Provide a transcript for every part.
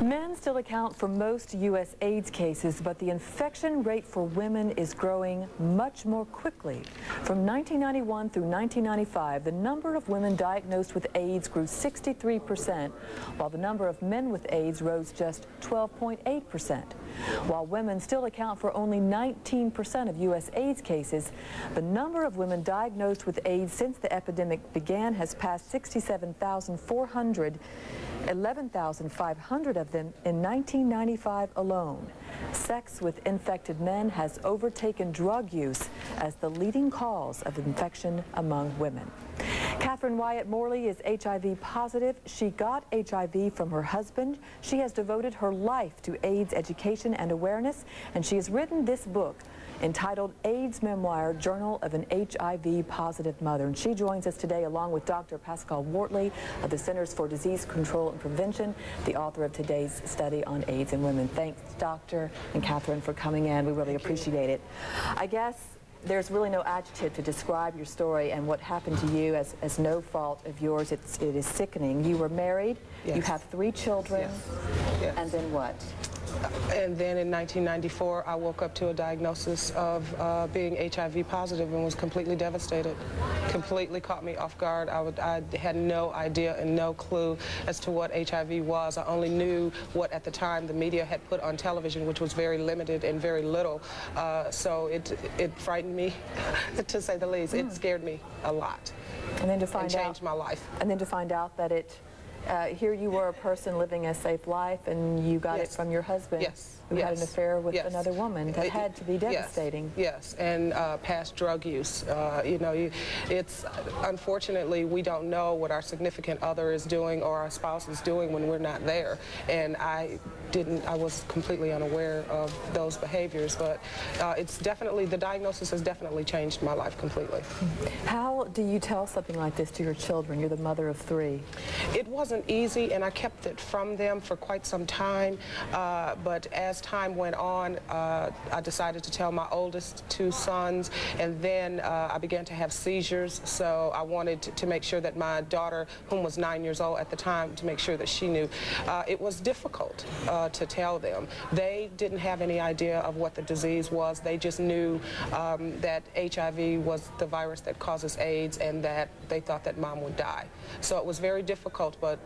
Men still account for most U.S. AIDS cases, but the infection rate for women is growing much more quickly. From 1991 through 1995, the number of women diagnosed with AIDS grew 63%, while the number of men with AIDS rose just 12.8%. While women still account for only 19% of U.S. AIDS cases, the number of women diagnosed with AIDS since the epidemic began has passed 67,400, 11,500 of them in 1995 alone. Sex with infected men has overtaken drug use as the leading cause of infection among women. Catherine Wyatt Morley is HIV positive. She got HIV from her husband. She has devoted her life to AIDS education and awareness, and she has written this book entitled AIDS Memoir, Journal of an HIV Positive Mother. And she joins us today along with Dr. Pascal Wortley of the Centers for Disease Control and Prevention, the author of today's study on AIDS in women. Thanks, Doctor and Catherine, for coming in. We really appreciate it. I guess there's really no adjective to describe your story and what happened to you as no fault of yours. It is sickening. You were married. Yes. You have 3 children. Yes. Yes. And then what? And then in 1994, I woke up to a diagnosis of being HIV positive and was completely devastated. Completely caught me off guard. I had no idea and no clue as to what HIV was. I only knew what at the time the media had put on television, which was very limited and very little. So it frightened me, to say the least. It scared me a lot. And then to find out, changed my life. And then to find out that here you were a person living a safe life, and you got it from your husband, who had an affair with another woman. That had to be devastating. Yes, and past drug use. You know, it's unfortunately we don't know what our significant other is doing or our spouse is doing when we're not there. And I was completely unaware of those behaviors. But it's definitely, the diagnosis has definitely changed my life completely. How do you tell something like this to your children? You're the mother of 3. It wasn't easy, and I kept it from them for quite some time, but as time went on, I decided to tell my oldest 2 sons, and then I began to have seizures, so I wanted to make sure that my daughter, whom was 9 years old at the time, to make sure that she knew. It was difficult to tell them. They didn't have any idea of what the disease was. They just knew that HIV was the virus that causes AIDS, and that they thought that mom would die. So it was very difficult, but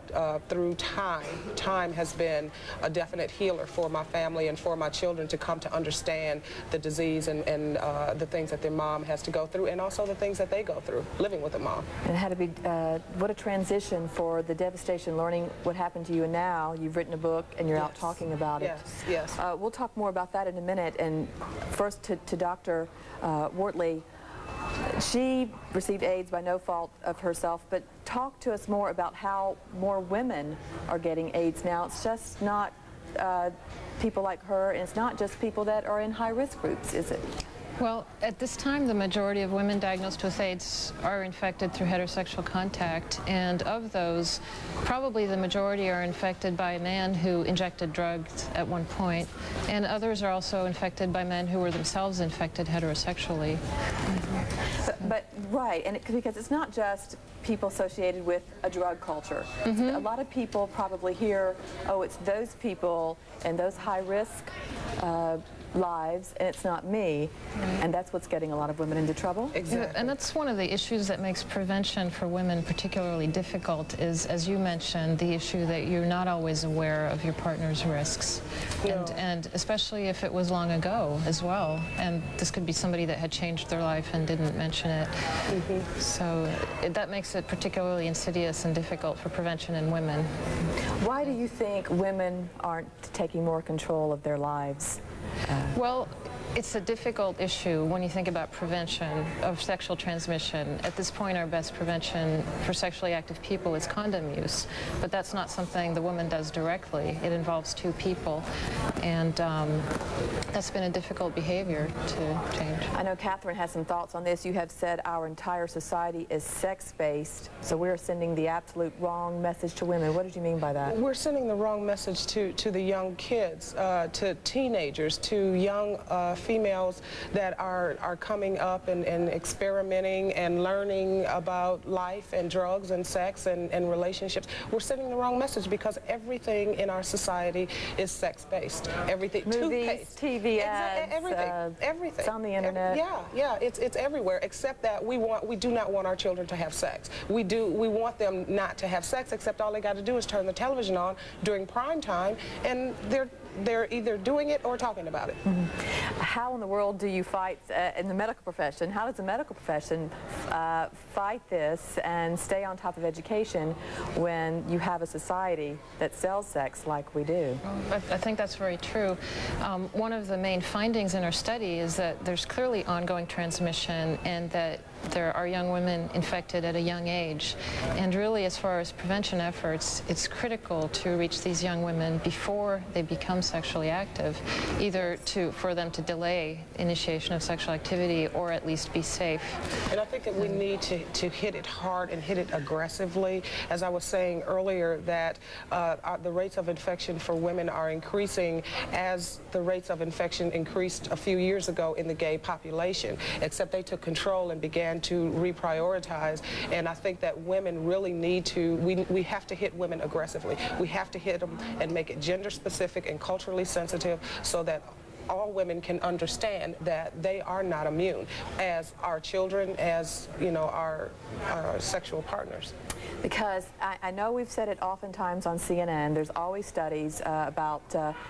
through time has been a definite healer for my family and for my children to come to understand the disease and the things that their mom has to go through, and also the things that they go through living with a mom. And it had to be, what a transition for the devastation, learning what happened to you, and now you've written a book and you're out talking about it. Yes. We'll talk more about that in a minute, and first to Dr. Wortley. She received AIDS by no fault of herself, but talk to us more about how more women are getting AIDS now. It's just not people like her, and it's not just people that are in high-risk groups, is it? Well, at this time, the majority of women diagnosed with AIDS are infected through heterosexual contact, and of those, probably the majority are infected by a man who injected drugs at one point, and others are also infected by men who were themselves infected heterosexually. Right, and because it's not just people associated with a drug culture. A lot of people probably hear, oh, it's those people and those high-risk lives, and it's not me, and that's what's getting a lot of women into trouble. Exactly. And that's one of the issues that makes prevention for women particularly difficult is, as you mentioned, the issue that you're not always aware of your partner's risks, and especially if it was long ago as well, and this could be somebody that had changed their life and didn't mention it. So that makes it particularly insidious and difficult for prevention in women. Why do you think women aren't taking more control of their lives? Well, it's a difficult issue when you think about prevention of sexual transmission. At this point, our best prevention for sexually active people is condom use, but that's not something the woman does directly. It involves 2 people, and that's been a difficult behavior to change. I know Catherine has some thoughts on this. You have said our entire society is sex-based, so we're sending the absolute wrong message to women. What did you mean by that? We're sending the wrong message to the young kids, to teenagers, to young females that are coming up and experimenting and learning about life and drugs and sex and relationships, we're sending the wrong message, because everything in our society is sex-based. Everything, movies, TV ads, everything. It's on the internet. Yeah, it's everywhere, except that we do not want our children to have sex. We want them not to have sex, except all they got to do is turn the television on during prime time, and they're either doing it or talking about it. Mm-hmm. How in the world do you fight in the medical profession? How does the medical profession fight this and stay on top of education when you have a society that sells sex like we do? I think that's very true. One of the main findings in our study is that there's clearly ongoing transmission, and that there are young women infected at a young age. And really, as far as prevention efforts, it's critical to reach these young women before they become sexually active, either for them to delay initiation of sexual activity or at least be safe. And I think that we need to hit it hard and hit it aggressively. As I was saying earlier, that the rates of infection for women are increasing as the rates of infection increased a few years ago in the gay population, except they took control and began to reprioritize. And I think that women really need to, we have to hit women aggressively. We have to hit them and make it gender specific and culturally sensitive, so that all women can understand that they are not immune, as our children, as our sexual partners. Because I know we've said it oftentimes on CNN, there's always studies about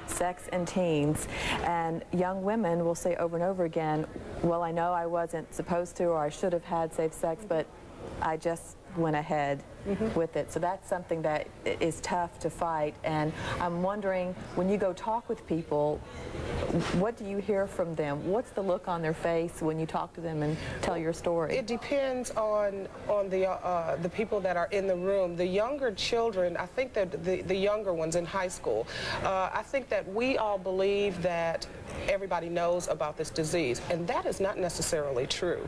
sex in teens, and young women will say over and over again, well, I know I wasn't supposed to, or I should have had safe sex, but I just went ahead with it. So that's something that is tough to fight. And I'm wondering, when you go talk with people, what do you hear from them? What's the look on their face when you talk to them and tell your story? It depends on the people that are in the room. The younger children, I think that the younger ones in high school, I think that we all believe that everybody knows about this disease, and that is not necessarily true.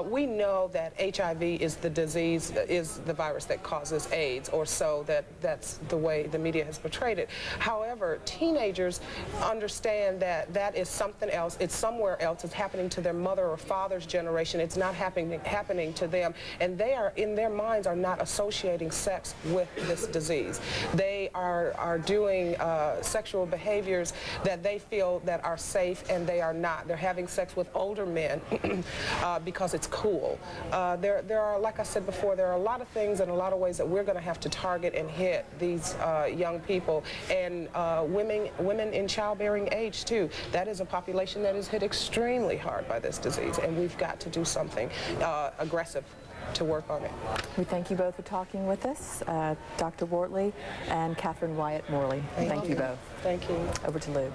We know that HIV is the disease, is the virus that causes AIDS, or so that's the way the media has portrayed it. However, teenagers understand that that is something else. It's somewhere else. It's happening to their mother or father's generation. It's not happening to them, and they are, in their minds, are not associating sex with this disease. They are doing sexual behaviors that they feel that are safe, and they are not. They're having sex with older men because it's cool. There are, like I said before, there are a lot of things and a lot of ways that we're going to have to target and hit these young people, and women in childbearing age too. That is a population that is hit extremely hard by this disease, and we've got to do something aggressive to work on it. We thank you both for talking with us, Dr. Wortley and Catherine Wyatt Morley. Thank you both. Thank you. Over to Lou.